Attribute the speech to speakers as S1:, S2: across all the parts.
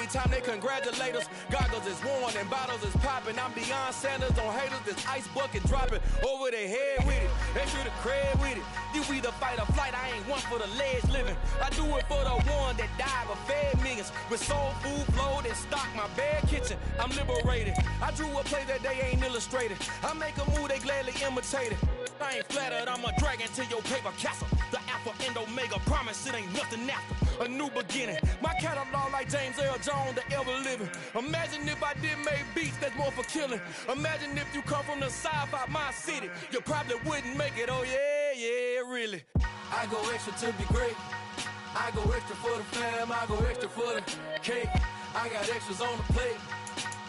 S1: anytime they congratulate us. Goggles is worn and bottles is popping. I'm Deion Sanders on haters, this ice bucket dropping over their head with it. They should have cred with it. You either fight or flight, I ain't one for the ledge living. I do it for the one that died but fed millions. With soul food flowed and stocked my bad kitchen. I'm liberated. I drew a play that they ain't illustrated. I make a move they gladly imitated. I ain't flattered, I'm a dragon to your paper castle. The Alpha and Omega, promise it ain't nothing after. A new beginning. My catalog like James Earl Jones, the ever living. Imagine if I did make beats that's more for killing. Imagine if you come from the south out my city. You probably wouldn't make it, oh yeah, really. I go extra to be great. I go extra for the fam, I go extra for the cake. I got extras on the plate.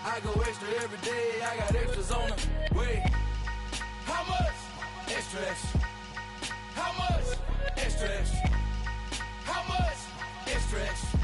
S1: I go extra every day, I got extras on the way. How much? Extra, extra. How much? Extra, extra. How much? Extra, extra.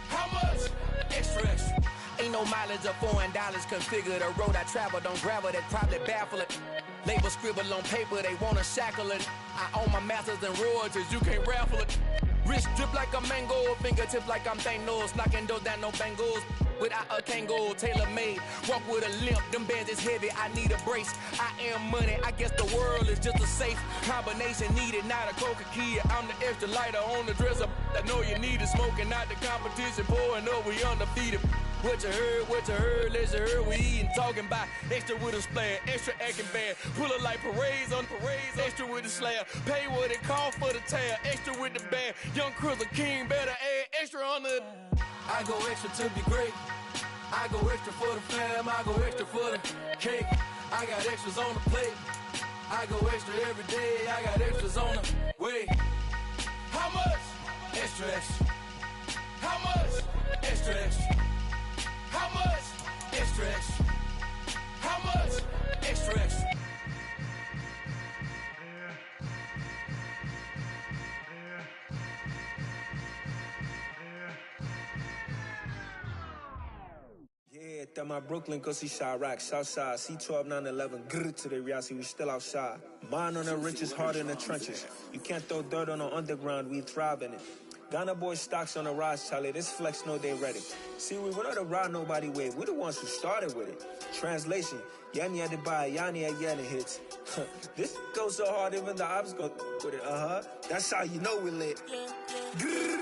S1: How much? Extra, extra. Ain't no mileage of $4 configure the road I travel. Don't gravel, that probably baffle it. Label scribble on paper, they wanna shackle it. I own my masters and royalties, you can't raffle it. Wrist drip like a mango, fingertips like I'm Thanos. Knocking doors down, no bangles. Without a Kango, tailor-made. Walk with a limp, them bands is heavy, I need a brace. I am money, I guess the world is just a safe combination needed, not a coca key. I'm the extra lighter on the dresser. I know you need it, smoking out the competition, pouring up, we undefeated. What you heard, let's heard, we eating, talking about extra with a splash, extra acting bad. Pull it like parades on parades, extra with the slab. Pay what it cost for the tab, extra with the band. Young Cruiser King, better add extra on the. I go extra to be great. I go extra for the fam, I go extra for the cake. I got extras on the plate. I go extra every day, I got extras on the way. How much? Extra, extra. How much? Extra, extra. How much? Extra, extra. How much? Extra, extra.
S2: Yeah, that my Brooklyn, cause he shot rock, Southside, C12, 911, grrr to the Riasi, we still outside. Mine on the richest, heart in the trenches. You can't throw dirt on the underground, we thrive in it. Ghana boys stocks on the rise, Charlie, this flex know they ready. See, we were not a ride nobody way, we the ones who started with it. Translation, Yanni had to buy, Yanni had Yanni hits. This goes so hard, even the ops go with it, That's how you know we lit. Grrr,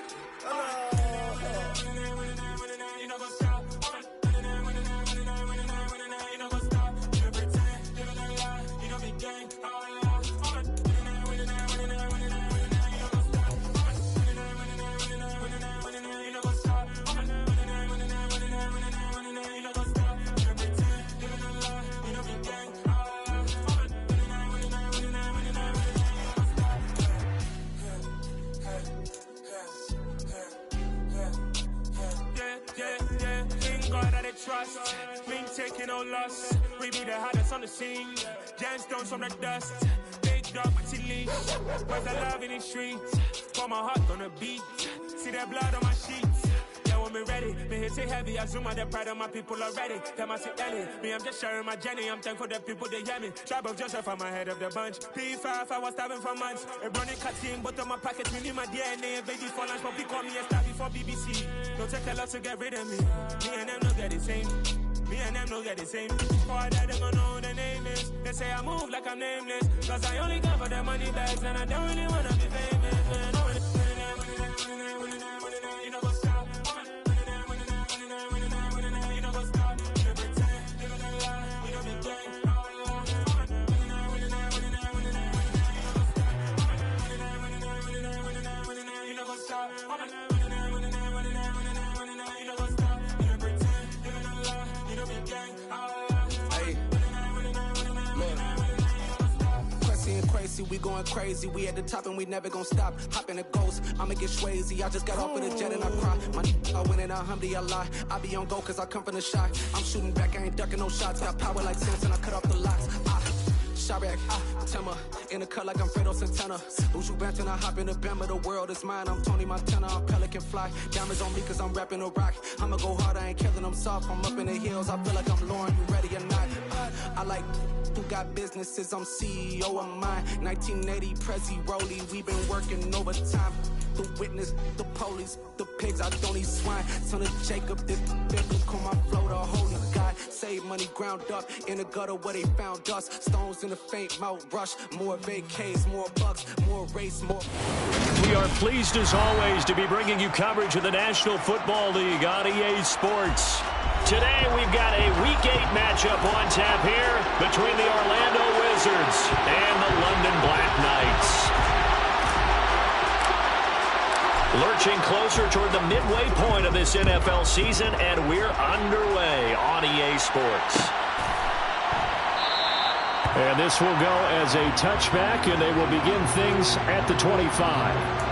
S3: trust, we ain't taking no loss. We be the hottest on the scene. Gemstones from the dust. Big dog with your leash. Where's the love in the streets? Pour my heart on the beat. See that blood on my sheets. Yeah, when we ready, me hit it heavy. I zoom out the pride of my people already. Tell my sit Ellie, me I'm just sharing my journey. I'm thankful that people they hear me. Tribe of Joseph, I'm ahead of the bunch. P5, I was starving for months. A running cutting, but on my pocket, we need my DNA. Baby for lunch, but we call me a star before BBC. Don't take a lot to get rid of me. Me and them no get the same. Me and them no get the same. All that they gonna know who the name is. They say I move like I'm nameless. Cause I only come for the money bags and I don't really wanna be famous. Man, you know go stop. You know go stop. You pretend, live in a lie. You know be gang. You know go stop.
S4: Crazy, we going crazy. We at the top and we never gonna stop. Hop in a ghost, I'ma get swayzy. I just got off of the jet and I cry. My I win and alhamdulillah. I be on go cause I come from the shot. I'm shooting back, I ain't ducking no shots. Got power like Samson, I cut off the locks. Chirac, Timmer, in the cut like I'm Fredo Santana. Lose you bent and I hop in the Bama, the world is mine. I'm Tony Montana, I'm Pelican Fly. Diamonds on me cause I'm rapping a rock. I'ma go hard, I ain't killing them soft. I'm up in the hills, I feel like I'm Lauren, you ready or not? I like who got businesses, I'm CEO of mine. 1980 Prezi Rolly, we been working overtime. The witness, the police, the pigs, I don't eat swine. Son of Jacob, this biblical, my flow, the holy God. Save money ground up in the gutter where they found us. Stones in the faint mouth rush. More vacays, more bucks, more race, more.
S5: We are pleased as always to be bringing you coverage of the National Football League on EA Sports. Today we've got a Week 8 matchup on tap here between the Orlando Wizards and the London Black Knights. Lurching closer toward the midway point of this NFL season, and we're underway on EA Sports. And this will go as a touchback, and they will begin things at the 25.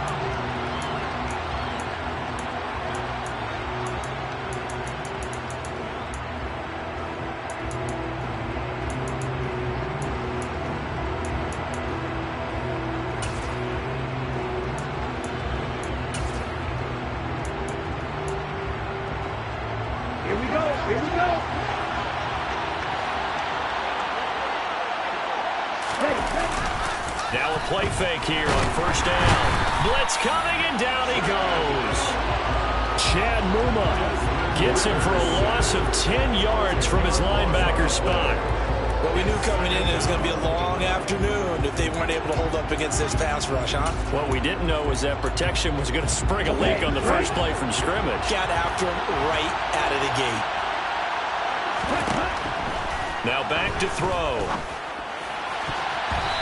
S5: Now a play fake here on first down. Blitz coming, and down he goes. Chad Muma gets him for a loss of 10 yards from his linebacker spot.
S6: Well, we knew coming in it was going to be a long afternoon if they weren't able to hold up against this pass rush, huh?
S5: What we didn't know was that protection was going to spring a leak on the first play from scrimmage.
S6: Got after him right out of the gate.
S5: Now back to throw.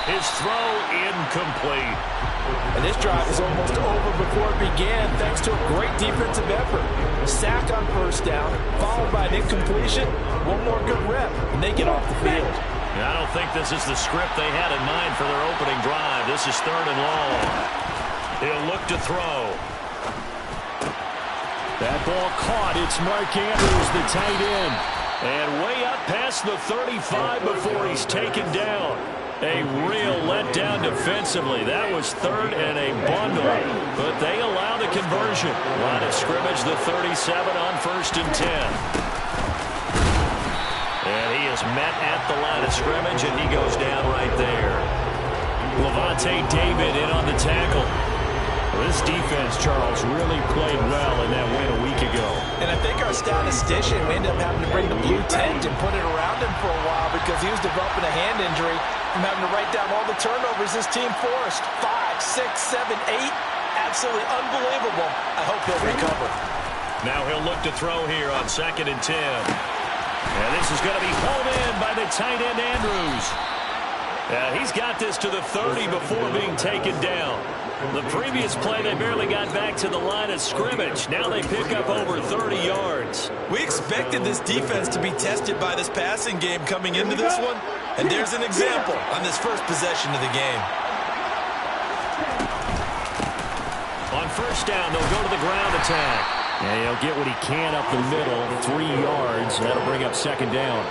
S5: His throw incomplete.
S6: And this drive is almost over before it began thanks to a great defensive effort. A sack on first down, followed by an incompletion. One more good rep, and they get off the field.
S5: I don't think this is the script they had in mind for their opening drive. This is 3rd and long. He'll look to throw. That ball caught. It's Mark Andrews, the tight end. And way up past the 35 before he's taken down. A real letdown defensively. That was 3rd and a bundle, but they allow the conversion. Line of scrimmage, the 37 on 1st and 10. And he is met at the line of scrimmage, and he goes down right there. Levante David in on the tackle. This defense, Charles, really played well in that win a week ago.
S6: And I think our statistician ended up having to bring the blue tent and put it around him for a while because he was developing a hand injury from having to write down all the turnovers his team forced. 5, 6, 7, 8. Absolutely unbelievable. I hope he'll recover.
S5: Now he'll look to throw here on 2nd and 10. And this is going to be hauled in by the tight end Andrews. He's got this to the 30 before being taken down. The previous play, they barely got back to the line of scrimmage. Now they pick up over 30 yards.
S6: We expected this defense to be tested by this passing game coming into this one. And there's an example on this first possession of the game.
S5: On first down, they'll go to the ground attack. And he'll get what he can up the middle, 3 yards. That'll bring up 2nd down.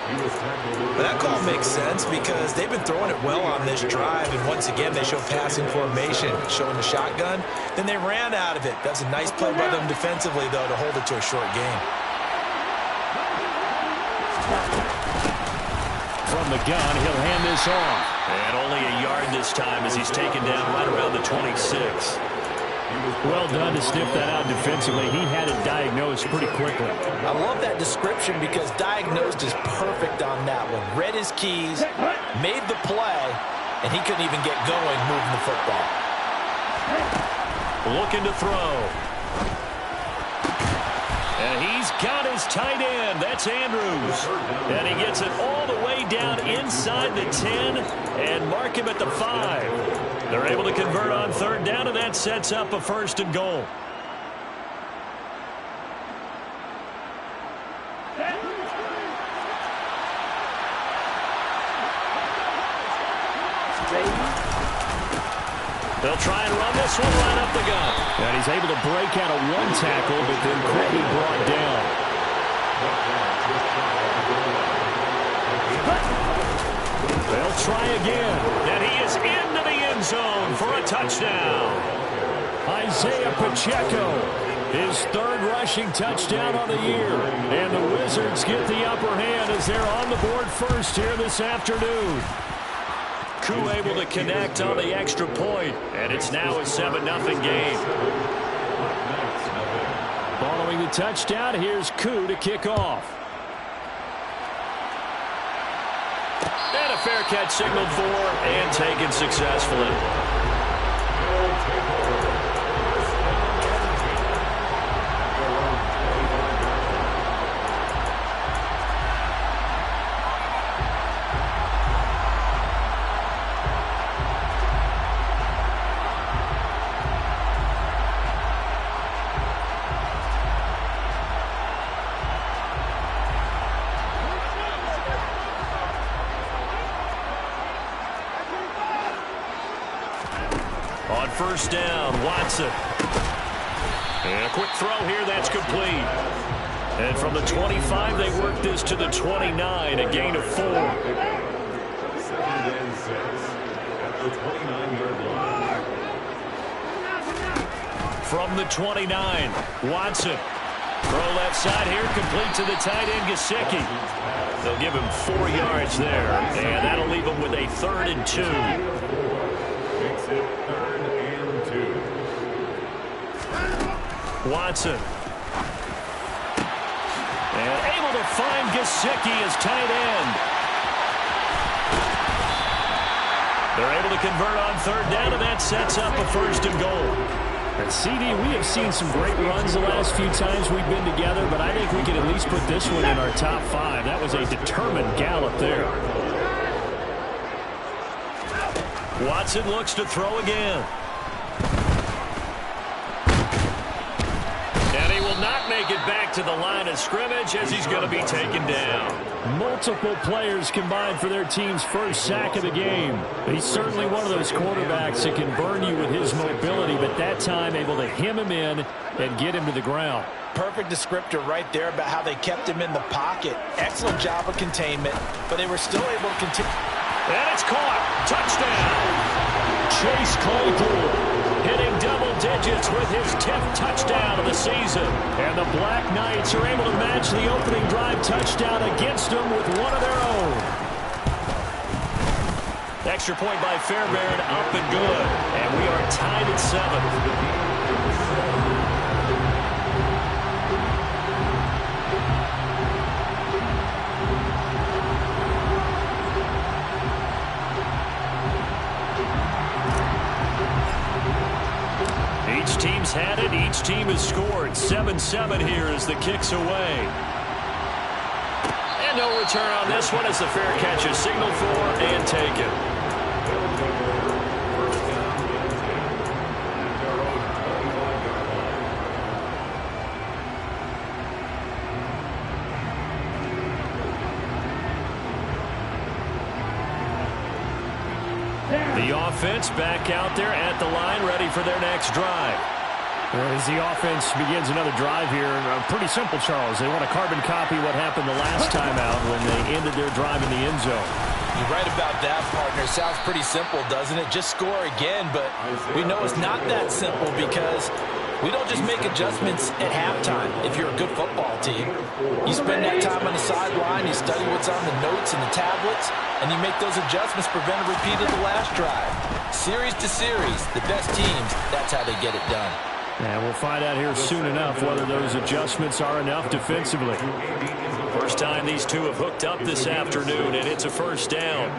S6: But that call makes sense because they've been throwing it well on this drive. And once again, they show passing formation, showing the shotgun. Then they ran out of it. That's a nice play by them defensively, though, to hold it to a short gain.
S5: From the gun, he'll hand this off. And only a yard this time as he's taken down right around the 26. Well done to sniff that out defensively. He had it diagnosed pretty quickly.
S6: I love that description because diagnosed is perfect on that one. Read his keys, made the play, and he couldn't even get going moving the football.
S5: Looking to throw. And he's got his tight end. That's Andrews. And he gets it all the way down inside the 10 and mark him at the 5. They're able to convert on 3rd down, and that sets up a 1st and goal. They'll try and run this one right up the gut. And he's able to break out of one tackle, but then quickly brought down. They'll try again. And he is into the end zone for a touchdown. Isaiah Pacheco, his third rushing touchdown on the year. And the Wizards get the upper hand as they're on the board first here this afternoon. Koo able to connect on the extra point, and it's now a 7-0 game. Following the touchdown, here's Koo to kick off. And a fair catch signaled for and taken successfully. On first down, Watson. And a quick throw here, that's complete. And from the 25, they work this to the 29, a gain of 4. From the 29, Watson. Throw left side here, complete to the tight end, Gesicki. They'll give him 4 yards there, and that'll leave him with a 3rd and 2. Watson. And able to find Gesicki as tight end. They're able to convert on 3rd down, and that sets up a 1st and goal. And CD, we have seen some great runs the last few times we've been together, but I think we can at least put this one in our top 5. That was a determined gallop there. Watson looks to throw again. Not make it back to the line of scrimmage as he's going to be taken down. Multiple players combined for their team's first sack of the game. He's certainly one of those quarterbacks that can burn you with his mobility, but that time able to hem him in and get him to the ground.
S6: Perfect descriptor right there about how they kept him in the pocket. Excellent job of containment, but they were still able to continue.
S5: And it's caught. Touchdown. Chase Claypool hitting double digits with his 10th touchdown of the season. And the Black Knights are able to match the opening drive touchdown against them with one of their own. Extra point by Fairbairn, up and good. And we are tied at 7. Each team's had it. Each team has scored. 7-7 here as the kick's away. And no return on this one as the fair catch is signaled for and taken. The offense back out there at the line, ready for their next drive. As the offense begins another drive here, pretty simple, Charles. They want to carbon copy what happened the last time out when they ended their drive in the end zone.
S6: You're right about that, partner. Sounds pretty simple, doesn't it? Just score again, but we know it's not that simple because we don't just make adjustments at halftime if you're a good football team. You spend that time on the sideline, you study what's on the notes and the tablets, and you make those adjustments, prevent a repeat of the last drive. Series to series, the best teams, that's how they get it done.
S5: And we'll find out here soon enough whether those adjustments are enough defensively. First time these two have hooked up this afternoon, and it's a first down.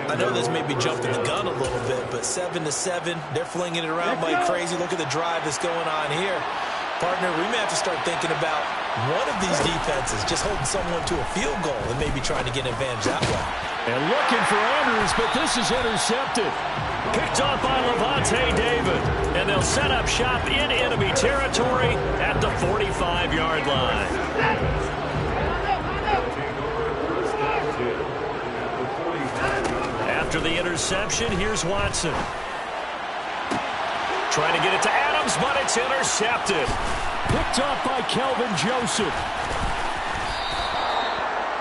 S6: I know this may be jumping the gun a little bit, but 7-7, they're flinging it around like crazy. Look at the drive that's going on here. Partner, we may have to start thinking about one of these defenses just holding someone to a field goal and maybe trying to get an advantage that way.
S5: And looking for Andrews, but this is intercepted. Picked off by Levante David. And they'll set up shop in enemy territory at the 45-yard line. After the interception, here's Watson. Trying to get it to Adams, but it's intercepted. Picked off by Kelvin Joseph.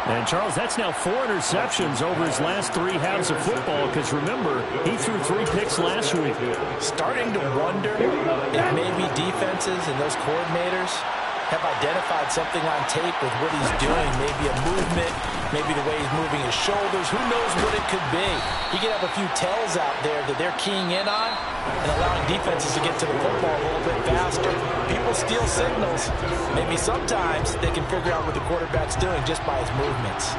S5: And, Charles, that's now 4 interceptions over his last 3 halves of football because, remember, he threw 3 picks last week.
S6: Starting to wonder if maybe defenses and those coordinators have identified something on tape with what he's doing. Maybe a movement, maybe the way he's moving his shoulders. Who knows what it could be? He could have a few tells out there that they're keying in on and allowing defenses to get to the football a little bit faster. People steal signals. Maybe sometimes they can figure out what the quarterback's doing just by his movements.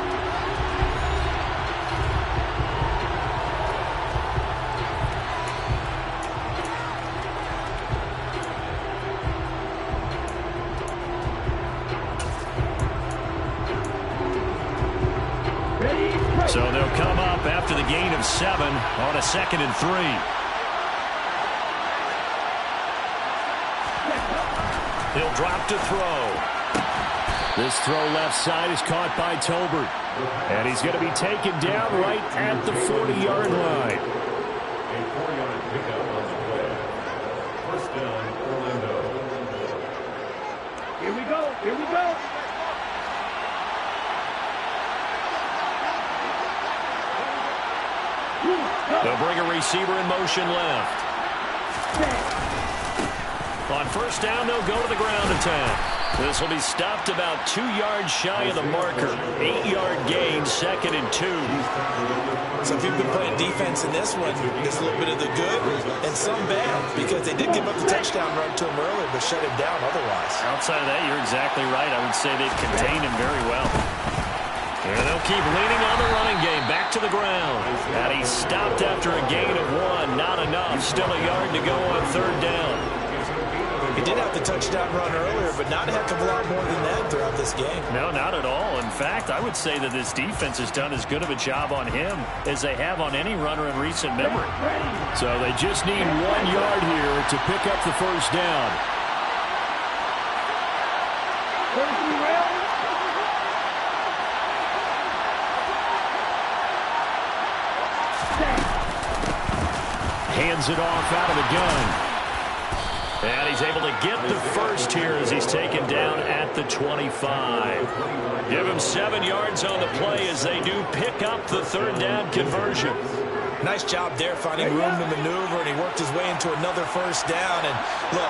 S5: So they'll come up after the gain of 7 on a 2nd and 3. He'll drop to throw. This throw left side is caught by Tolbert. And he's going to be taken down right at the 40-yard line.
S7: A 4-yard pickup on the play. First down, Orlando.
S8: Here we go. Here we go.
S5: They'll bring a receiver in motion left. On first down, they'll go to the ground attack. This will be stopped about 2 yards shy of the marker. 8-yard gain, 2nd and 2.
S6: So if you've been playing defense in this one, there's a little bit of the good and some bad because they did give up the touchdown run to him earlier but shut him down otherwise.
S5: Outside of that, you're exactly right. I would say they've contained him very well. And they'll keep leaning on the running game. Back to the ground. And he stopped after a gain of 1. Not enough. Still a yard to go on 3rd down.
S6: He did have the touchdown run earlier, but not a heck of a lot more than that throughout this game.
S5: No, not at all. In fact, I would say that this defense has done as good of a job on him as they have on any runner in recent memory. So they just need 1 yard here to pick up the first down. Hands it off out of the gun. And he's able to get the first here as he's taken down at the 25. Give him 7 yards on the play as they do pick up the 3rd down conversion.
S6: Nice job there finding room to maneuver, and he worked his way into another first down. And look,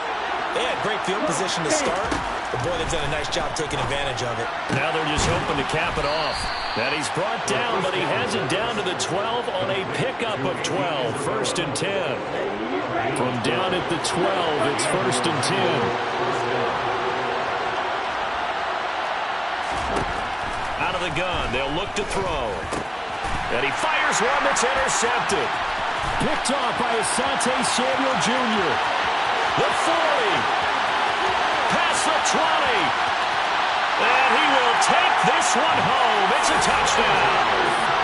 S6: they had great field position to start, but boy, they've done a nice job taking advantage of it.
S5: Now they're just hoping to cap it off. And he's brought down, but he has it down to the 12 on a pickup of 12. 1st and 10. From down at the 12, it's 1st and 10. Out of the gun, they'll look to throw. And he fires one that's intercepted. Picked off by Asante Samuel Jr. The 40. Past the 20. And he will take this one home. It's a touchdown.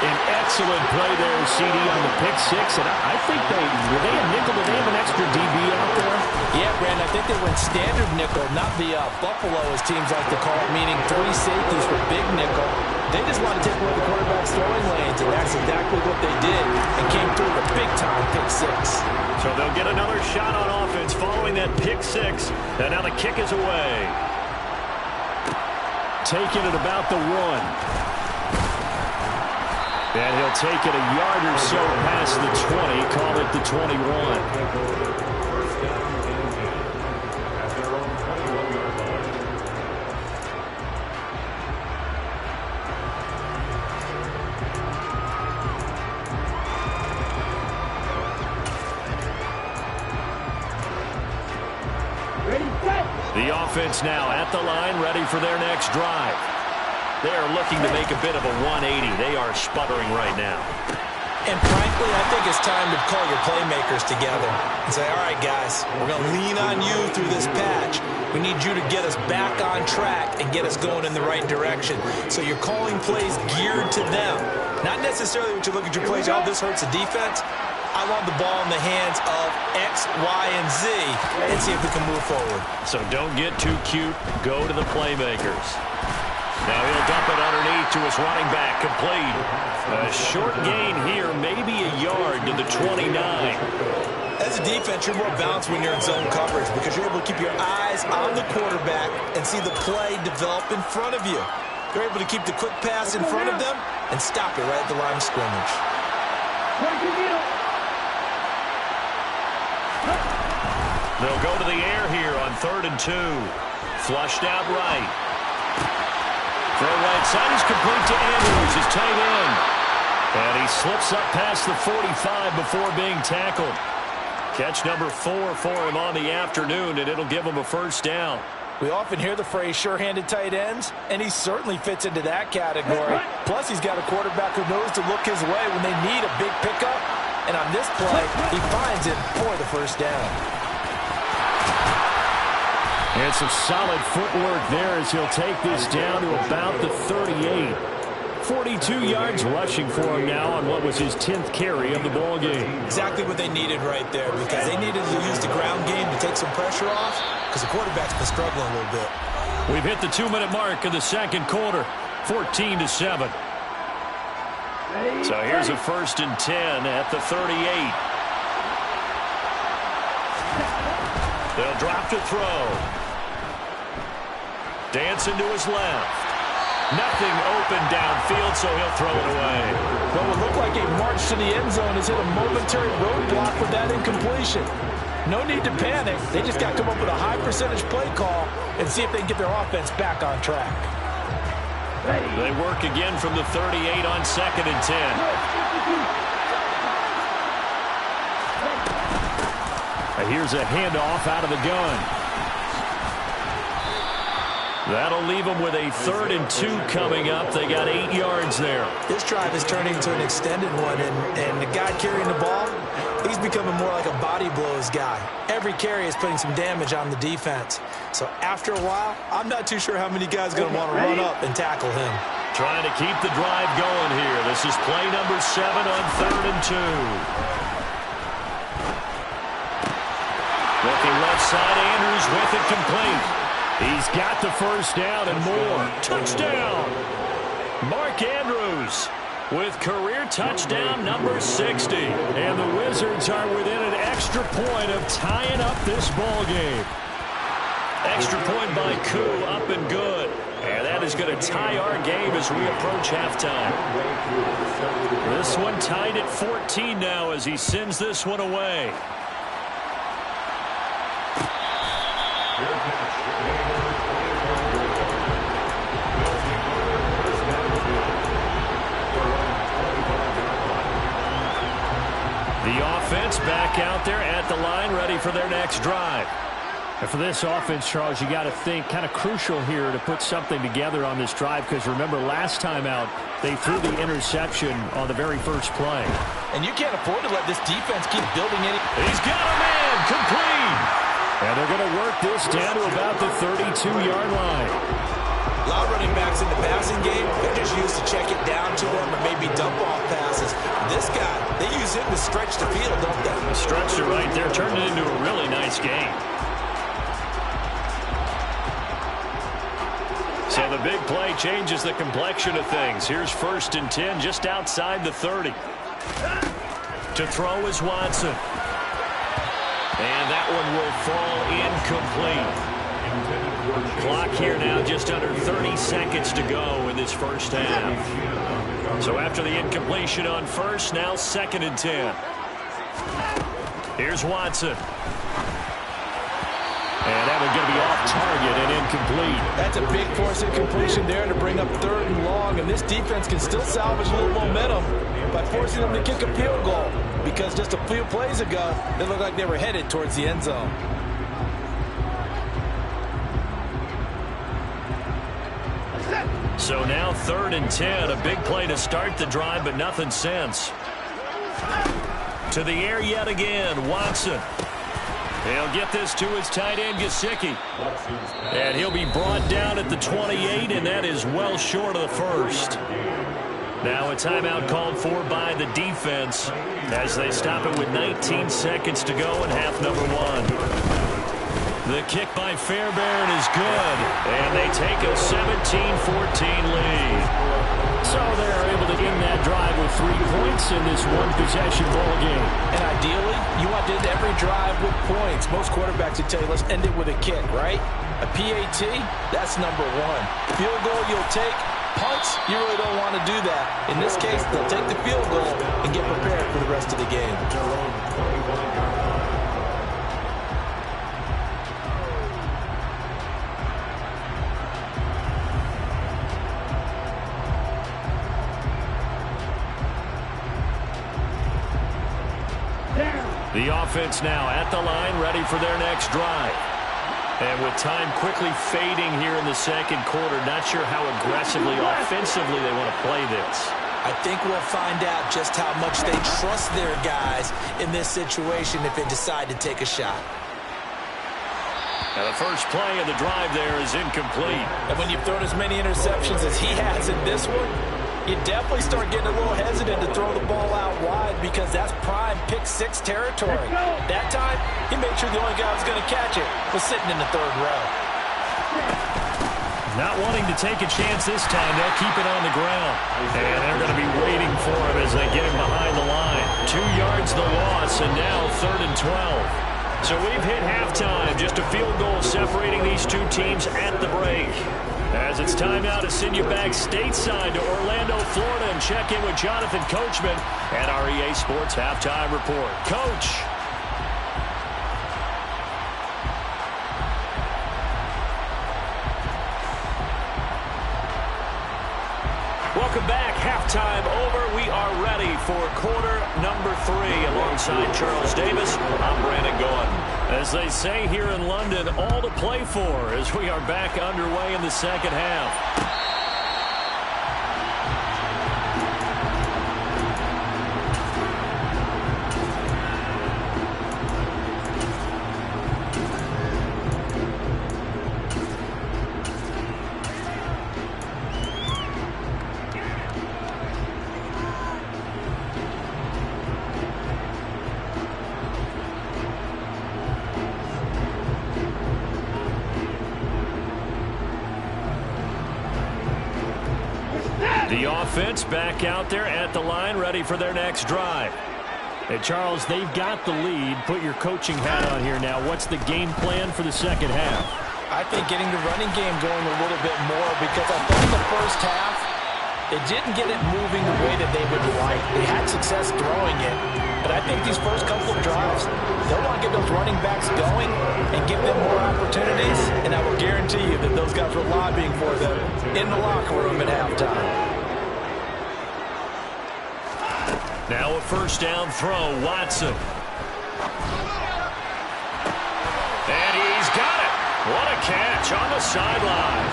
S5: An excellent play there, CD, on the pick 6. And I think were they a nickel? Did they have an extra DB out there?
S6: Yeah, Brandon, I think they went standard nickel, not the Buffalo, as teams like to call it, meaning 3 safeties for big nickel. They just want to take away the quarterback's throwing lanes, and that's exactly what they did, and came through with a big-time pick 6.
S5: So they'll get another shot on offense following that pick 6, and now the kick is away. Taking it about the 1. And he'll take it a yard or so past the 20, call it the 21. The offense now at the line, ready for their next drive. They are looking to make a bit of a 180. They are sputtering right now.
S6: And frankly, I think it's time to call your playmakers together and say, all right, guys, we're going to lean on you through this patch. We need you to get us back on track and get us going in the right direction. So you're calling plays geared to them. Not necessarily when you look at your plays, oh, this hurts the defense. I want the ball in the hands of X, Y, and Z and see if we can move forward.
S5: So don't get too cute. Go to the playmakers. Now he'll dump it underneath to his running back, complete. A short gain here, maybe a yard to the 29.
S6: As a defense, you're more balanced when you're in zone coverage because you're able to keep your eyes on the quarterback and see the play develop in front of you. You're able to keep the quick pass in front of them and stop it right at the line of scrimmage.
S5: They'll go to the air here on 3rd and 2. Flushed out right. Throw right side is complete to Andrews, his tight end. And he slips up past the 45 before being tackled. Catch number 4 for him on the afternoon, and it'll give him a first down.
S6: We often hear the phrase sure-handed tight ends, and he certainly fits into that category. Plus, he's got a quarterback who knows to look his way when they need a big pickup. And on this play, he finds it for the first down.
S5: And some solid footwork there as he'll take this down to about the 38. 42 yards rushing for him now on what was his 10th carry of the ball game.
S6: Exactly what they needed right there because they needed to use the ground game to take some pressure off because the quarterback's been struggling a little bit.
S5: We've hit the 2-minute mark of the second quarter, 14-7. So here's a 1st and 10 at the 38. They'll drop to throw. Dancing to his left. Nothing open downfield, so he'll throw it away.
S6: What would look like a march to the end zone has hit a momentary roadblock with that incompletion. No need to panic. They just got to come up with a high percentage play call and see if they can get their offense back on track.
S5: They work again from the 38 on 2nd and 10. Here's a handoff out of the gun. That'll leave them with a 3rd and 2 coming up. They got 8 yards there.
S6: This drive is turning into an extended one, and the guy carrying the ball, he's becoming more like a body blows guy. Every carry is putting some damage on the defense. So after a while, I'm not too sure how many guys are going to want to run up and tackle him.
S5: Trying to keep the drive going here. This is play number 7 on 3rd and 2. Looking left side, Andrews with it complete. He's got the first down and more. Touchdown! Mark Andrews with career touchdown number 60. And the Wizards are within an extra point of tying up this ball game. Extra point by Koo, up and good. And that is going to tie our game as we approach halftime. This one tied at 14 now as he sends this one away. The offense back out there at the line, ready for their next drive.
S8: And for this offense, Charles, you got to think kind of crucial here to put something together on this drive because remember last time out they threw the interception on the very first play.
S6: And you can't afford to let this defense keep building any.
S5: He's got a man complete.
S8: And they're going to work this down to about the 32-yard line.
S6: A lot of running backs in the passing game, they're just used to check it down to them or maybe dump off passes. This guy, they use him to stretch the field, don't they?
S5: Stretched it right there, turned it into a really nice game. So the big play changes the complexion of things. Here's 1st and 10 just outside the 30. To throw is Watson. And that one will fall incomplete. Clock here now just under 30 seconds to go in this first half. So after the incompletion on 1st, now 2nd and 10. Here's Watson. And that one's going to be off target and incomplete.
S6: That's a big force incompletion there to bring up 3rd and long. And this defense can still salvage a little momentum by forcing them to kick a field goal. Because just a few plays ago, they looked like they were headed towards the end zone.
S5: So now 3rd and 10, a big play to start the drive, but nothing since. To the air yet again, Watson. He'll get this to his tight end, Gesicki. And he'll be brought down at the 28, and that is well short of the first. Now a timeout called for by the defense as they stop it with 19 seconds to go in half number 1. The kick by Fairbairn is good, and they take a 17-14 lead. So they're able to end that drive with 3 points in this one-possession ball game.
S6: And ideally, you want to end every drive with points. Most quarterbacks would tell you, let's end it with a kick, right? A PAT, that's number 1. Field goal you'll take. Punts, you really don't want to do that. In this case, they'll take the field goal and get prepared for the rest of the game.
S5: The offense now at the line, ready for their next drive. And with time quickly fading here in the second quarter, not sure how aggressively, offensively they want to play this.
S6: I think we'll find out just how much they trust their guys in this situation if they decide to take a shot.
S5: And the first play of the drive there is incomplete.
S6: And when you've thrown as many interceptions as he has in this one, you definitely start getting a little hesitant to throw the ball out wide because that's prime pick-6 territory. That time, he made sure the only guy who was going to catch it was sitting in the 3rd row.
S5: Not wanting to take a chance this time, they'll keep it on the ground. And they're going to be waiting for him as they get him behind the line. 2 yards the loss, and now 3rd and 12. So we've hit halftime, just a field goal separating these two teams at the break. As it's time now to send you back stateside to Orlando, Florida, and check in with Jonathan Coachman at our EA Sports Halftime Report. Coach. Welcome back. Halftime over. We are ready for quarter number 3. Alongside Charles Davis, I'm Brandon Gaudin. As they say here in London, all to play for as we are back underway in the second half. The offense back out there at the line, ready for their next drive. Hey, Charles, they've got the lead. Put your coaching hat on here now. What's the game plan for the second half?
S6: I think getting the running game going a little bit more because I thought the first half, they didn't get it moving the way that they would like. They had success throwing it. But I think these first couple of drives, they'll want to get those running backs going and give them more opportunities. And I will guarantee you that those guys were lobbying for them in the locker room at halftime.
S5: Now a first down throw, Watson. And he's got it. What a catch on the sideline.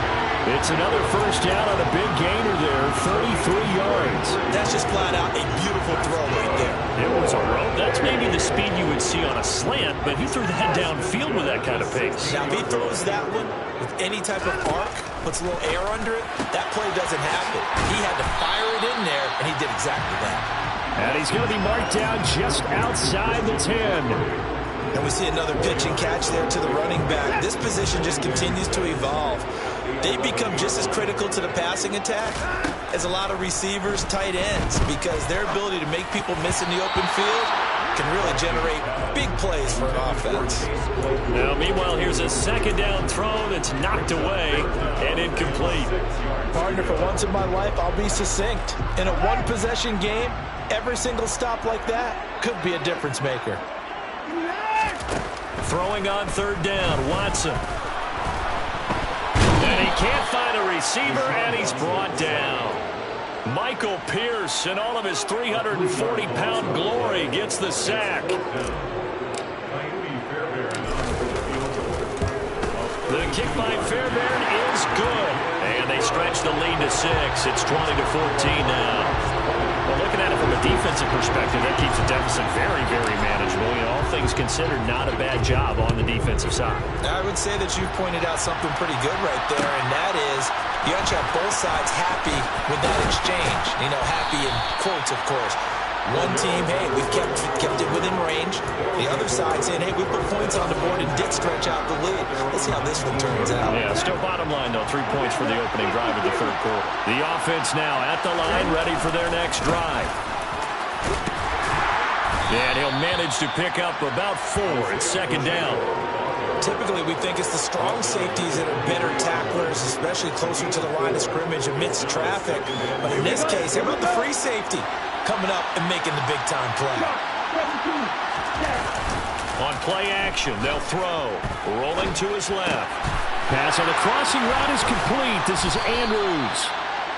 S5: It's another first down on a big gainer there, 33 yards.
S6: That's just flat out a beautiful throw right there.
S5: It was a rope. That's maybe the speed you would see on a slant, but he threw that downfield with that kind of pace.
S6: Now, if he throws that one with any type of arc, puts a little air under it, that play doesn't happen. He had to fire it in there, and he did exactly that.
S5: And he's going to be marked down just outside the 10.
S6: And we see another pitch and catch there to the running back. This position just continues to evolve. They become just as critical to the passing attack as a lot of receivers, tight ends, because their ability to make people miss in the open field can really generate big plays for an offense.
S5: Now, meanwhile, here's a second down throw that's knocked away and incomplete.
S6: Partner, for once in my life, I'll be succinct. In a one-possession game, every single stop like that could be a difference maker.
S5: Throwing on third down, Watson. And he can't find a receiver, and he's brought down. Michael Pierce, in all of his 340-pound glory, gets the sack. The kick by Fairbairn is good. And they stretch the lead to 6. It's 20-14 now. Well, looking at it from a defensive perspective, that keeps the deficit very, very manageable. You know, all things considered, not a bad job on the defensive side.
S6: I would say that you've pointed out something pretty good right there, and that is you have to have both sides happy with that exchange. You know, happy in quotes, of course. One team, hey, we've kept it within range. The other side saying, hey, we put points on the board and did stretch out the lead. Let's see how this one turns out.
S5: Yeah, still bottom line, though. 3 points for the opening drive of the third quarter. The offense now at the line, ready for their next drive. And he'll manage to pick up about 4. It's second down.
S6: Typically, we think it's the strong safeties that are better tacklers, especially closer to the line of scrimmage amidst traffic. But in this case, how about the free safety coming up and making the big-time play?
S5: On play action, they'll throw. Rolling to his left. Pass on the crossing route is complete. This is Andrews.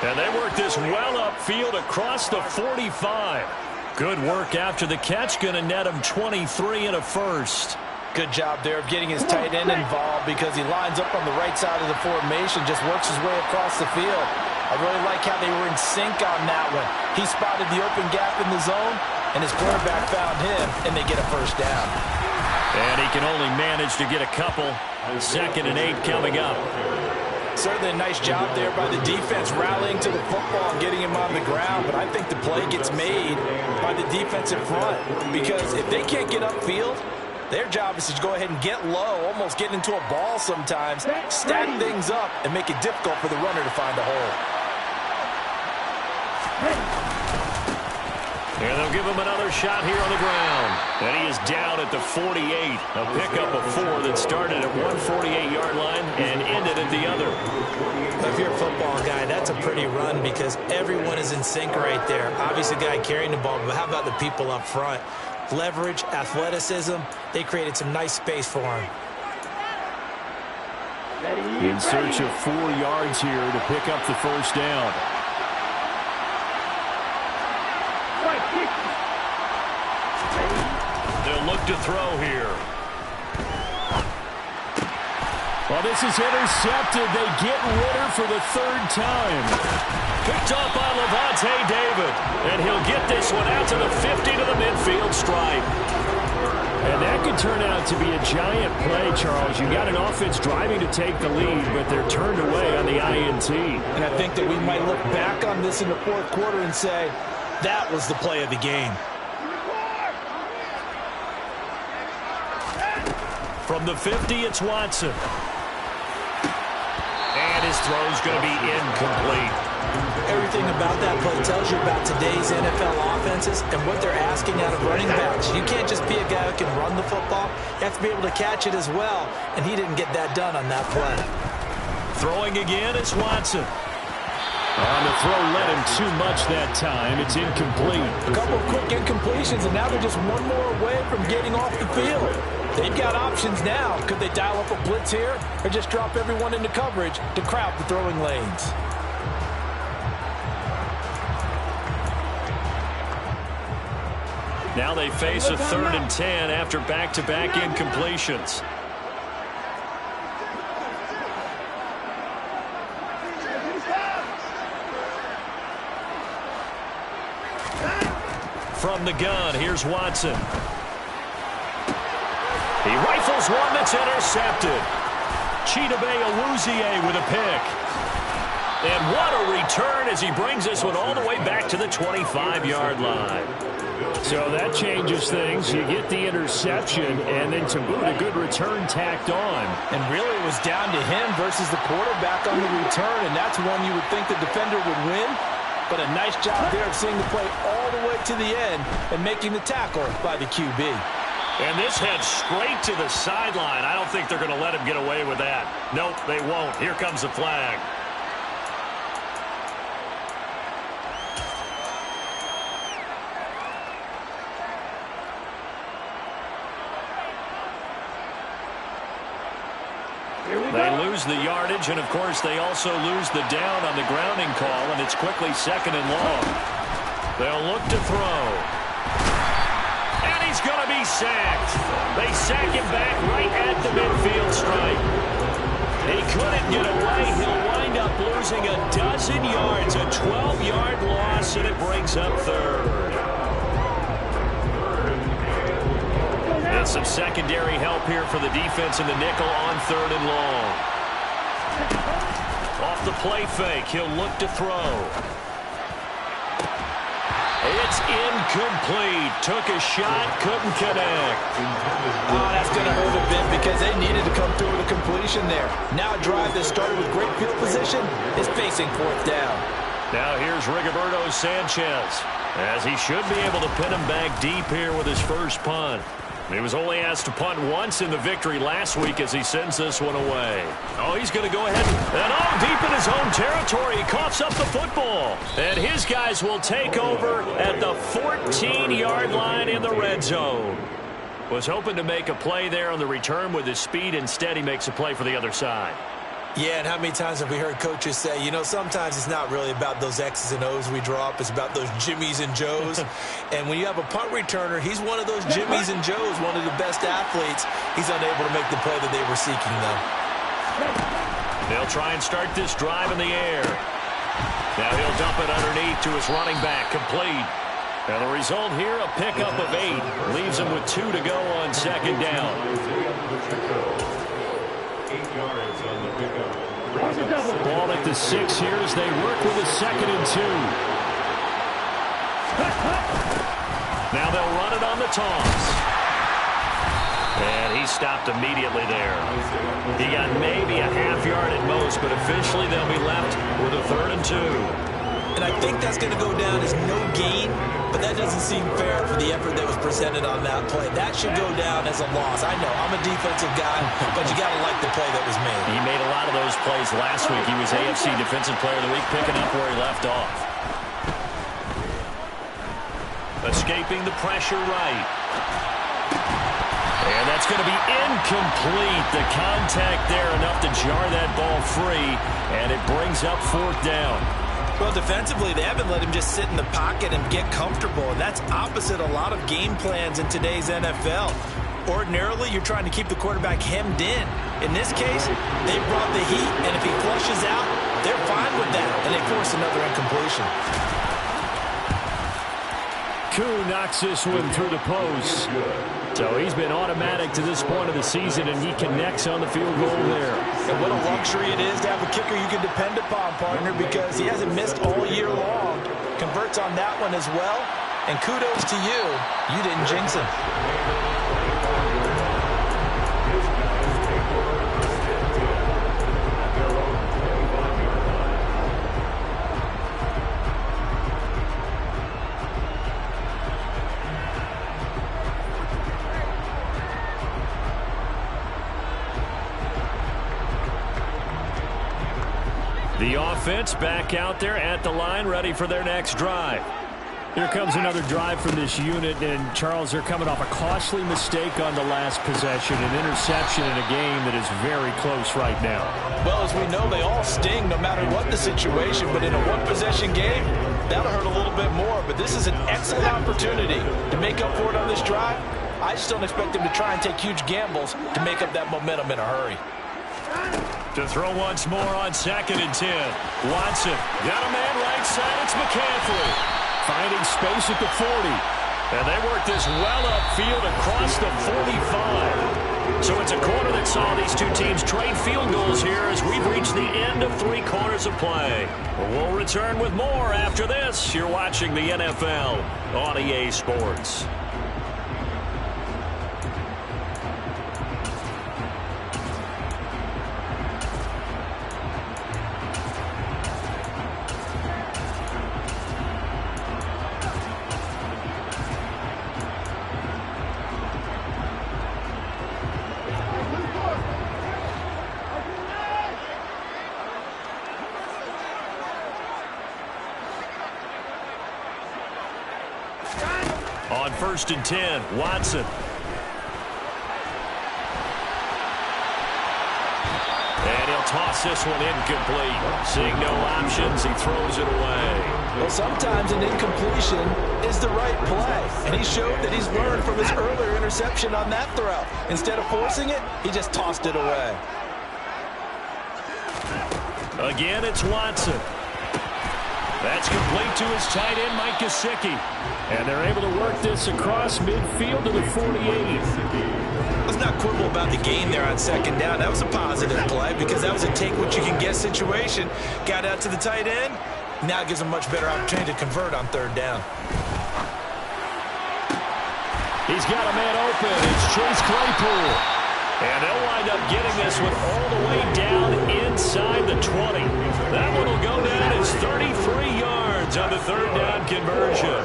S5: And they work this well upfield across the 45. Good work after the catch. Going to net him 23 and a first.
S6: Good job there of getting his tight end involved because he lines up on the right side of the formation, just works his way across the field. I really like how they were in sync on that one. He spotted the open gap in the zone, and his quarterback found him, and they get a first down.
S5: And he can only manage to get a couple. 2nd and 8 coming up.
S6: Certainly a nice job there by the defense rallying to the football and getting him on the ground, but I think the play gets made by the defensive front because if they can't get upfield, their job is to go ahead and get low, almost get into a ball sometimes, stack things up, and make it difficult for the runner to find a hole.
S5: And they'll give him another shot here on the ground. And he is down at the 48. A pickup of 4 that started at 148-yard line and ended at the other.
S6: If you're a football guy, that's a pretty run because everyone is in sync right there. Obviously, the guy carrying the ball, but how about the people up front? Leverage, athleticism, they created some nice space for him.
S8: In search of 4 yards here to pick up the first down.
S5: They'll look to throw here.
S8: Well, this is intercepted. They get Ritter for the 3rd time.
S5: Picked up by Levante David. And he'll get this one out to the 50 to the midfield stripe.
S8: And that could turn out to be a giant play, Charles. You got an offense driving to take the lead, but they're turned away on the INT.
S6: And I think that we might look back on this in the 4th quarter and say, that was the play of the game.
S5: From the 50, it's Watson. And his throw's going to be incomplete.
S6: Everything about that play tells you about today's NFL offenses and what they're asking out of running backs. You can't just be a guy who can run the football. You have to be able to catch it as well, and he didn't get that done on that play.
S5: Throwing again, it's Watson.
S8: On the throw led him too much that time. It's incomplete.
S6: A couple of quick incompletions, and now they're just one more away from getting off the field. They've got options now. Could they dial up a blitz here or just drop everyone into coverage to crowd the throwing lanes?
S5: Now they face a 3rd and 10 after back-to-back incompletions. From the gun, here's Watson. He rifles one that's intercepted. Chidobe Awuzie with a pick. And what a return as he brings this one all the way back to the 25-yard line.
S8: So that changes things. You get the interception, and then to boot, a good return tacked on.
S6: And really it was down to him versus the quarterback on the return, and that's one you would think the defender would win. But a nice job there of seeing the play all the way to the end and making the tackle by the QB.
S5: And this heads straight to the sideline. I don't think they're going to let him get away with that. Nope, they won't. Here comes the flag. They lose the yardage, and of course they also lose the down on the grounding call, and it's quickly 2nd and long. They'll look to throw. And he's going to be sacked. They sack him back right at the midfield stripe. He couldn't get away. He'll wind up losing a dozen yards, a 12-yard loss, and it brings up 3rd. And some secondary help here for the defense in the nickel on 3rd and long. Off the play fake, he'll look to throw. It's incomplete. Took a shot, couldn't connect.
S6: Oh, that's going to hurt a bit because they needed to come through with a completion there. Now a drive that started with great field position is facing 4th down.
S5: Now here's Rigoberto Sanchez, as he should be able to pin him back deep here with his first punt. He was only asked to punt once in the victory last week as he sends this one away. Oh, he's going to go ahead and deep in his own territory. He coughs up the football. And his guys will take over at the 14-yard line in the red zone. Was hoping to make a play there on the return with his speed. Instead, he makes a play for the other side.
S6: Yeah, and how many times have we heard coaches say, you know, sometimes it's not really about those X's and O's we draw up. It's about those Jimmies and Joes. And when you have a punt returner, he's one of those Jimmies and Joes, one of the best athletes. He's unable to make the play that they were seeking, though.
S5: They'll try and start this drive in the air. Now he'll dump it underneath to his running back, complete. And the result here, a pickup of 8. Leaves him with 2 to go on 2nd down.
S7: 8 yards on the pickup.
S8: Ball at the 6 here as they work with a 2nd and 2.
S5: Now they'll run it on the toss. And he stopped immediately there. He got maybe a half yard at most, but officially they'll be left with a 3rd and 2.
S6: And I think that's going to go down as no gain, but that doesn't seem fair for the effort that was presented on that play. That should go down as a loss. I know, I'm a defensive guy, but you got to like the play that was made.
S5: He made a lot of those plays last week. He was AFC Defensive Player of the Week, picking up where he left off. Escaping the pressure right. And that's going to be incomplete. The contact there enough to jar that ball free, and it brings up 4th down.
S6: Well, defensively, they haven't let him just sit in the pocket and get comfortable, and that's opposite a lot of game plans in today's NFL. Ordinarily, you're trying to keep the quarterback hemmed in. In this case, they brought the heat, and if he flushes out, they're fine with that, and they force another incompletion.
S8: Koo knocks this one through the post. So he's been automatic to this point of the season, and he connects on the field goal there.
S6: And what a luxury it is to have a kicker you can depend upon, partner, because he hasn't missed all year long. Converts on that one as well, and kudos to you. You didn't jinx him.
S8: The offense back out there at the line, ready for their next drive. Here comes another drive from this unit, and Charles, they're coming off a costly mistake on the last possession, an interception in a game that is very close right now.
S6: Well, as we know, they all sting no matter what the situation, but in a one-possession game, that'll hurt a little bit more. But this is an excellent opportunity to make up for it on this drive. I just don't expect them to try and take huge gambles to make up that momentum in a hurry.
S5: To throw once more on 2nd and 10. Watson got a man right side. It's McCaffrey.
S8: Finding space at the 40.
S5: And they work this well upfield across the 45. So it's a quarter that saw these two teams trade field goals here as we've reached the end of 3 quarters of play. We'll return with more after this. You're watching the NFL on EA Sports. On 1st and 10, Watson. And he'll toss this one incomplete. Seeing no options, he throws it away.
S6: Well, sometimes an incompletion is the right play. And he showed that he's learned from his earlier interception on that throw. Instead of forcing it, he just tossed it away.
S5: Again, it's Watson. That's complete to his tight end, Mike Gesicki.
S8: And they're able to work this across midfield to the 48.
S6: Let's not quibble about the gain there on 2nd down. That was a positive play because that was a take-what-you-can-get situation. Got out to the tight end. Now it gives them a much better opportunity to convert on 3rd down.
S8: He's got a man open. It's Chase Claypool. And they'll wind up getting this one all the way down inside the 20. That one will go down. It's 33 yards on the third down conversion.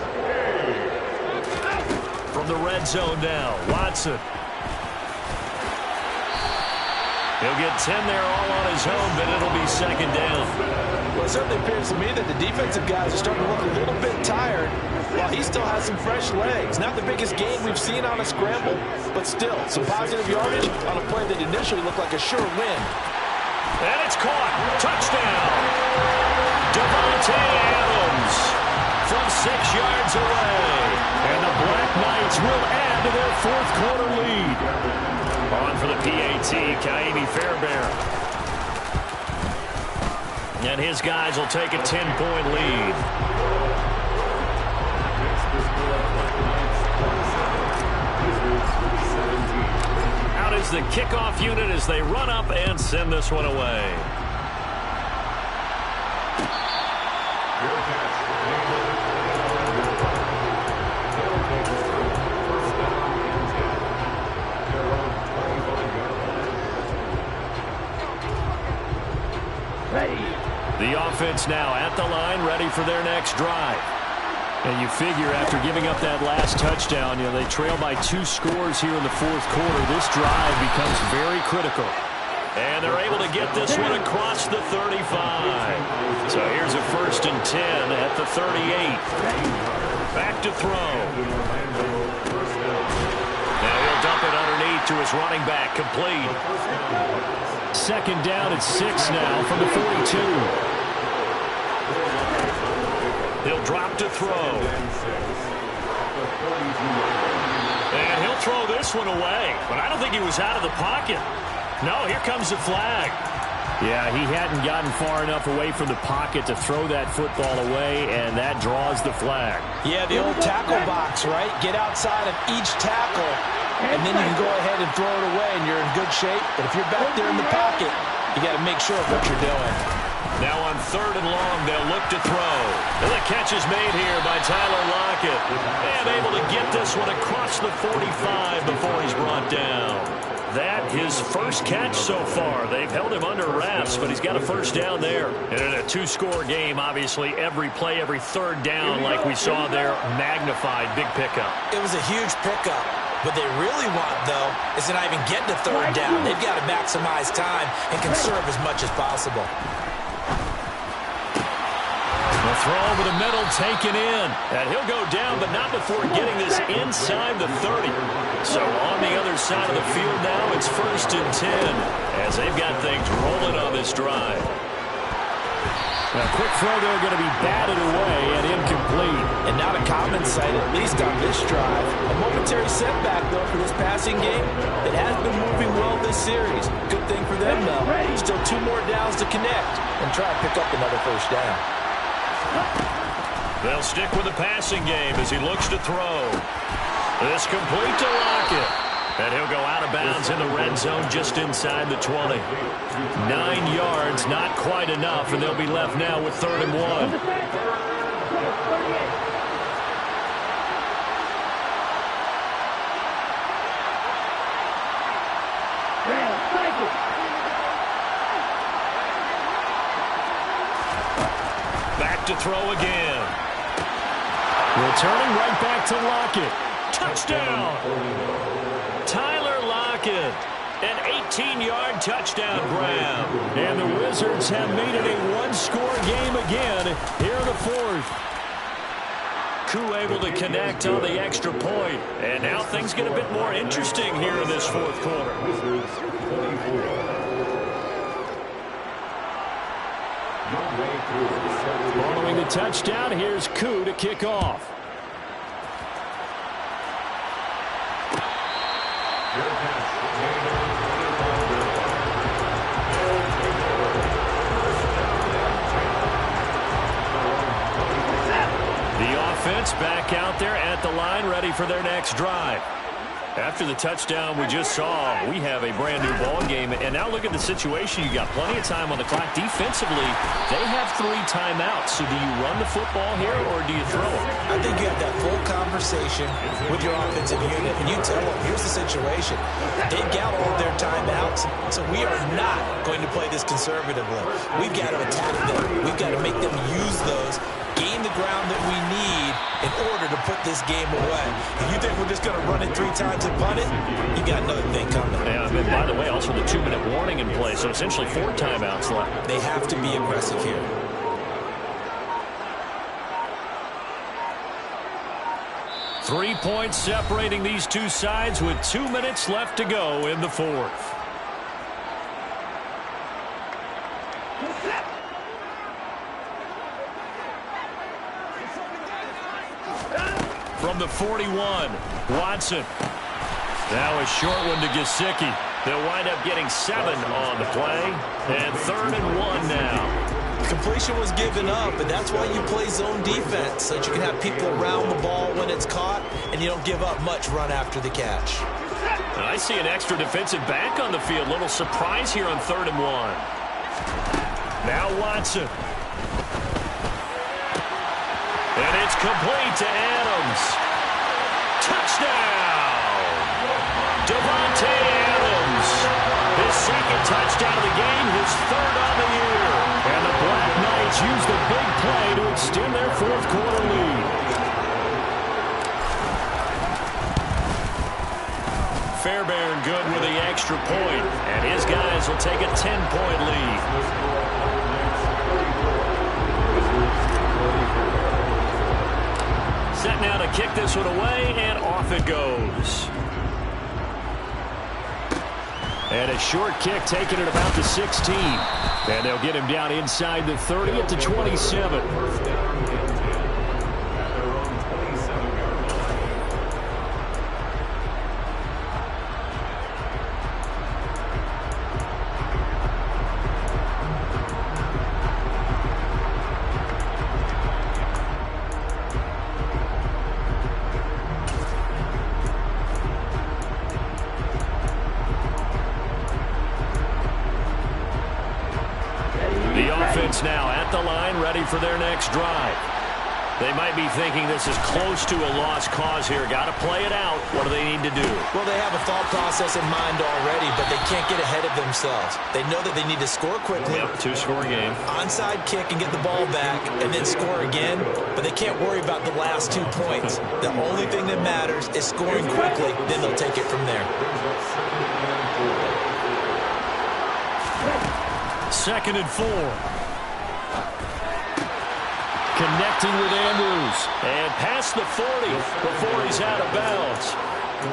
S8: From the red zone now, Watson. He'll get 10 there all on his own, but it'll be second down.
S6: Well, it certainly appears to me that the defensive guys are starting to look a little bit tired while he still has some fresh legs. Not the biggest gain we've seen on a scramble, but still some positive yardage on a play that initially looked like a sure win.
S8: And it's caught. Touchdown. Devontae Adams from 6 yards away. And the Black Knights will add to their fourth quarter lead. On for the PAT, Kaimi Fairbairn. And his guys will take a 10-point lead. Out is the kickoff unit as they run up and send this one away. The offense now at the line, ready for their next drive. And you figure after giving up that last touchdown, they trail by 2 scores here in the fourth quarter. This drive becomes very critical. And they're able to get this one across the 35. So here's a 1st and 10 at the 38. Back to throw. Now he'll dump it underneath to his running back, complete. Second down at 6 now from the 42. He'll drop to throw. And he'll throw this one away. But I don't think he was out of the pocket. No, here comes the flag. Yeah, he hadn't gotten far enough away from the pocket to throw that football away, and that draws the flag.
S6: Yeah, the old tackle box, right? Get outside of each tackle, and then you can go ahead and throw it away, and you're in good shape. But if you're back there in the pocket, you got to make sure of what you're doing.
S8: Now on 3rd and long, they'll look to throw. And the catch is made here by Tyler Lockett. And able to get this one across the 45 before he's brought down. That his first catch so far. They've held him under wraps, but he's got a first down there. And in a 2-score game, obviously, every play, every third down, like we saw there, magnified. Big pickup.
S6: It was a huge pickup. What they really want, though, is to not even get to 3rd down. They've got to maximize time and conserve as much as possible.
S8: The throw over the middle, taken in. And he'll go down, but not before getting this inside the 30. So on the other side of the field now, it's 1st and 10 as they've got things rolling on this drive. A quick throw there going to be batted away and incomplete. And not a common sight, at least on this drive. A momentary setback, though, for this passing game. It has been moving well this series. Good thing for them, though. Still 2 more downs to connect and try to pick up another first down. They'll stick with the passing game as he looks to throw. This complete to Lockett. And he'll go out of bounds in the red zone just inside the 20. 9 yards, not quite enough, and they'll be left now with 3rd and 1. Back to throw again. Returning right back to Lockett. Touchdown! Tyler Lockett. An 18-yard touchdown grab. And the Wizards have made it a 1-score game again here in the 4th. Koo able to connect on the extra point. And now things get a bit more interesting here in this 4th quarter. Following the touchdown, here's Koo to kick off. The offense back out there at the line, ready for their next drive.
S5: After the touchdown we just saw, we have a brand-new ball game. And now look at the situation. You got plenty of time on the clock. Defensively, they have 3 timeouts. So do you run the football here or do you throw it?
S6: I think you have that full conversation with your offensive unit, and you tell them, here's the situation. They've got all of their timeouts, so we are not going to play this conservatively. We've got to attack them. We've got to make them use those, gain the ground that we need in order to put this game away. If you think we're just going to run it 3 times and punt it, you got another thing coming.
S5: Yeah, and by the way, also the 2-minute warning in play, so essentially 4 timeouts left.
S6: They have to be aggressive here.
S5: Three points separating these two sides with 2 minutes left to go in the fourth. From the 41, Watson. Now a short one to Gesicki. They'll wind up getting 7 on the play. And 3rd and 1 now.
S6: Completion was given up, and that's why you play zone defense, so that you can have people around the ball when it's caught, and you don't give up much run after the catch.
S5: And I see an extra defensive back on the field. Little surprise here on 3rd and 1. Now Watson. And it's complete to Adams. Touchdown! Devontae Adams. His 2nd touchdown of the game, his 3rd on the year. And the Black Knights use the big play to extend their 4th quarter lead. Fairbairn good with the extra point, and his guys will take a 10-point lead. Set now to kick this one away, and off it goes. And a short kick taken at about the 16. And they'll get him down inside the 30 at the 27. Now at the line, ready for their next drive. They might be thinking this is close to a lost cause here. Got to play it out. What do they need to do?
S6: Well, they have a thought process in mind already, but they can't get ahead of themselves. They know that they need to score quickly.
S5: Yep, 2-score game.
S6: Onside kick and get the ball back and then score again, but they can't worry about the last 2 points. The only thing that matters is scoring quickly, then they'll take it from there.
S5: 2nd and 4. Connecting with Andrews. And past the 40 before he's out of bounds.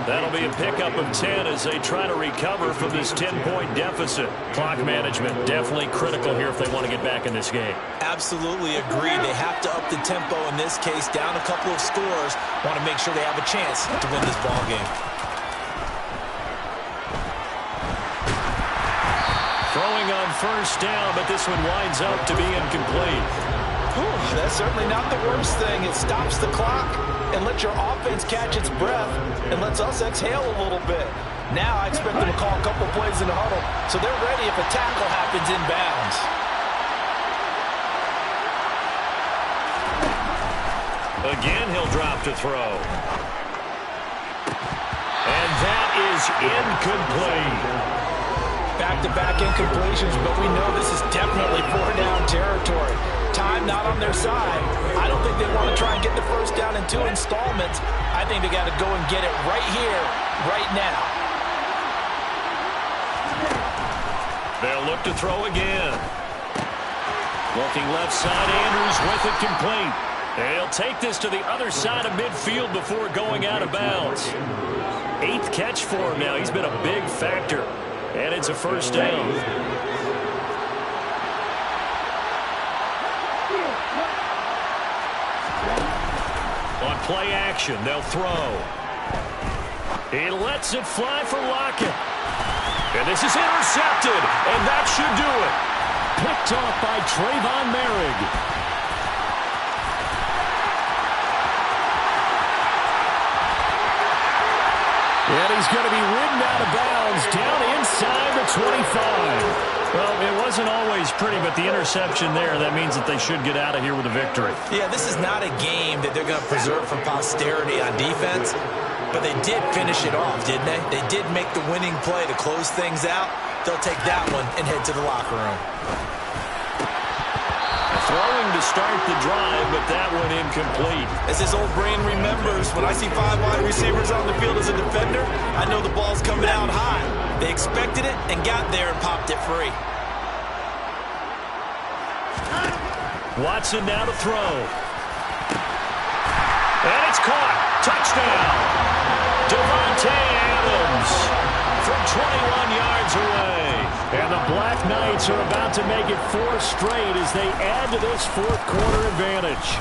S5: That'll be a pickup of 10 as they try to recover from this 10-point deficit. Clock management definitely critical here if they want to get back in this game.
S6: Absolutely agree. They have to up the tempo in this case, down a couple of scores. Want to make sure they have a chance to win this ball game.
S5: Throwing on 1st down, but this one winds up to be incomplete.
S6: That's certainly not the worst thing. It stops the clock and lets your offense catch its breath and lets us exhale a little bit. Now I expect them to call a couple plays in the huddle so they're ready if a tackle happens inbounds.
S5: Again, he'll drop to throw. And that is incomplete.
S6: Back-to-back incompletions, but we know this is definitely 4-down territory. Time not on their side. I don't think they want to try and get the 1st down in 2 installments. I think they got to go and get it right here, right now.
S5: They'll look to throw again. Looking left side, Andrews with it complete. They'll take this to the other side of midfield before going out of bounds. 8th catch for him now. He's been a big factor. And it's a 1st down. On play action, they'll throw. He lets it fly for Lockett. And this is intercepted, and that should do it. Picked off by Trayvon Merrick. And
S8: he's going to be ridden out of bounds down inside the 25. Well, it wasn't always pretty, but the interception there, that means that they should get out of here with a victory.
S6: Yeah, this is not a game that they're going to preserve for posterity on defense, but they did finish it off, didn't they? They did make the winning play to close things out. They'll take that one and head to the locker room.
S5: Throwing to start the drive, but that one incomplete.
S6: As his old brain remembers, when I see 5 wide receivers on the field as a defender, I know the ball's coming out high. They expected it and got there and popped it free.
S5: Watson now to throw. And it's caught. Touchdown. Devontae Adams from 21 yards away. And the Black Knights are about to make it 4 straight as they add to this fourth quarter advantage.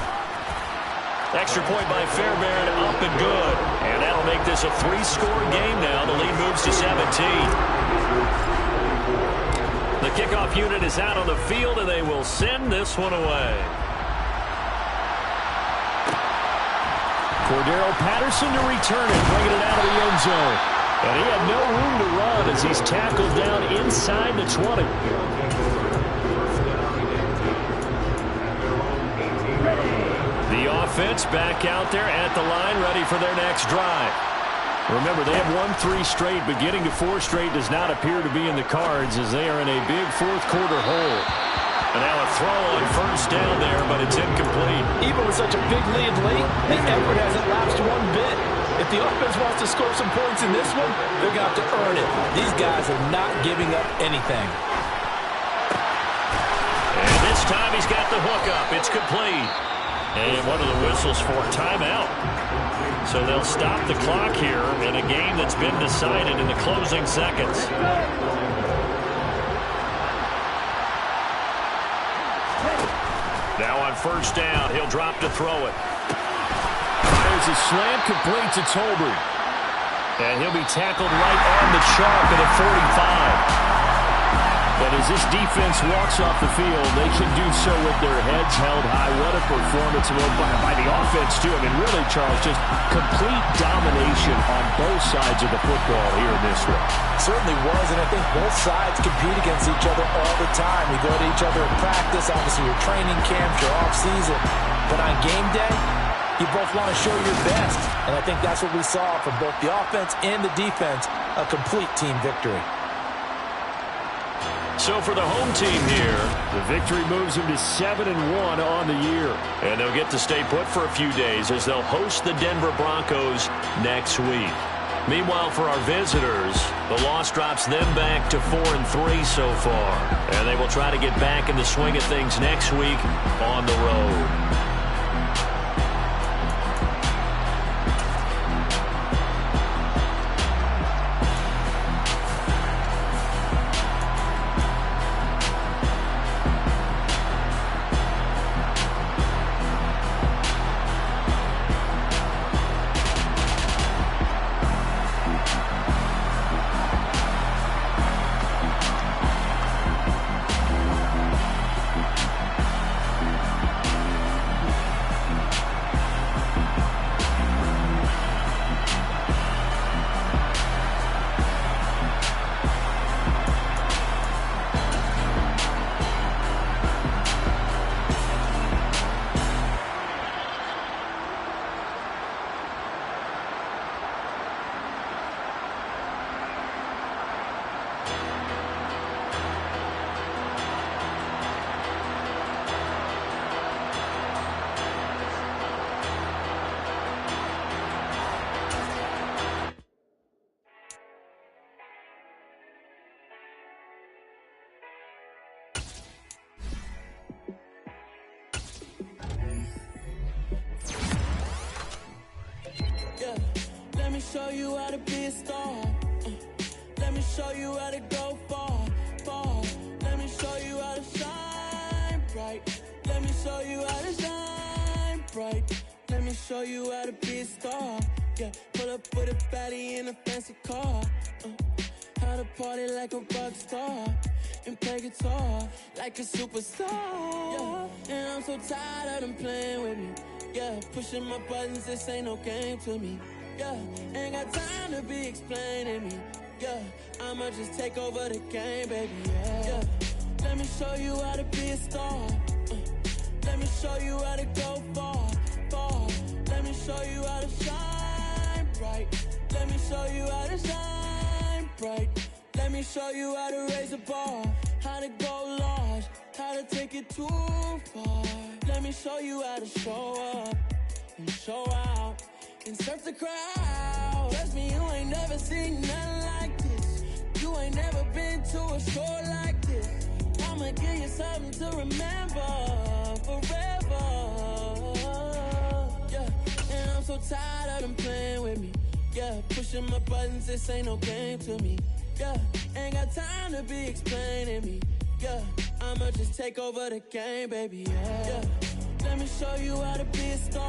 S5: Extra point by Fairbairn, up and good. And that'll make this a 3-score game now. The lead moves to 17. The kickoff unit is out on the field, and they will send this one away.
S8: Cordero Patterson to return it, bringing it out of the end zone. And he had no room to run as he's tackled down inside the 20.
S5: The offense back out there at the line, ready for their next drive. Remember, they have won 3 straight, but getting to 4 straight does not appear to be in the cards as they are in a big fourth quarter hole. And now a throw on first down there, but it's incomplete.
S6: Even with such a big lead late, the effort hasn't lapsed one bit. If the offense wants to score some points in this one, they're going to have to earn it. These guys are not giving up anything.
S5: And this time he's got the hook up. It's complete. And one of the whistles for timeout. So they'll stop the clock here in a game that's been decided in the closing seconds. Now on first down, he'll drop to throw it.
S8: There's a slant complete to Tolbert.
S5: And he'll be tackled right on the chalk at a 45.
S8: But as this defense walks off the field, they can do so with their heads held high. What a performance by the offense, too. I mean, really, Charles, just complete domination on both sides of the football here in this one.
S6: Certainly was, and I think both sides compete against each other all the time. We go to each other in practice, obviously your training camps, your off-season. But on game day, you both want to show your best. And I think that's what we saw from both the offense and the defense, a complete team victory.
S5: So for the home team here,
S8: the victory moves them to 7-1 on the year.
S5: And they'll get to stay put for a few days as they'll host the Denver Broncos next week. Meanwhile, for our visitors, the loss drops them back to 4-3 so far. And they will try to get back in the swing of things next week on the road.
S9: Let me show you how to be a star. Let me show you how to go far, far. Let me show you how to shine bright. Let me show you how to shine bright. Let me show you how to be a star. Yeah, pull up with a baddie in a fancy car. How to party like a rock star and play guitar like a superstar. Yeah, and I'm so tired of them playing with me. Yeah, pushing my buttons, this ain't no game to me. Yeah, ain't got time to be explaining me. Yeah, I'ma just take over the game, baby. Yeah, let me show you how to be a star. Let me show you how to go far, far. Let me show you how to shine bright. Let me show you how to shine bright. Let me show you how to raise the bar, how to go large, how to take it too far. Let me show you how to show up and show out and surf the crowd. Trust me, you ain't never seen nothing like this. You ain't never been to a show like this. I'ma give you something to remember forever. Yeah, and I'm so tired of them playing with me. Yeah, pushing my buttons, this ain't no game to me. Yeah, ain't got time to be explaining me. Yeah, I'ma just take over the game, baby. Yeah, let me show you how to be a star.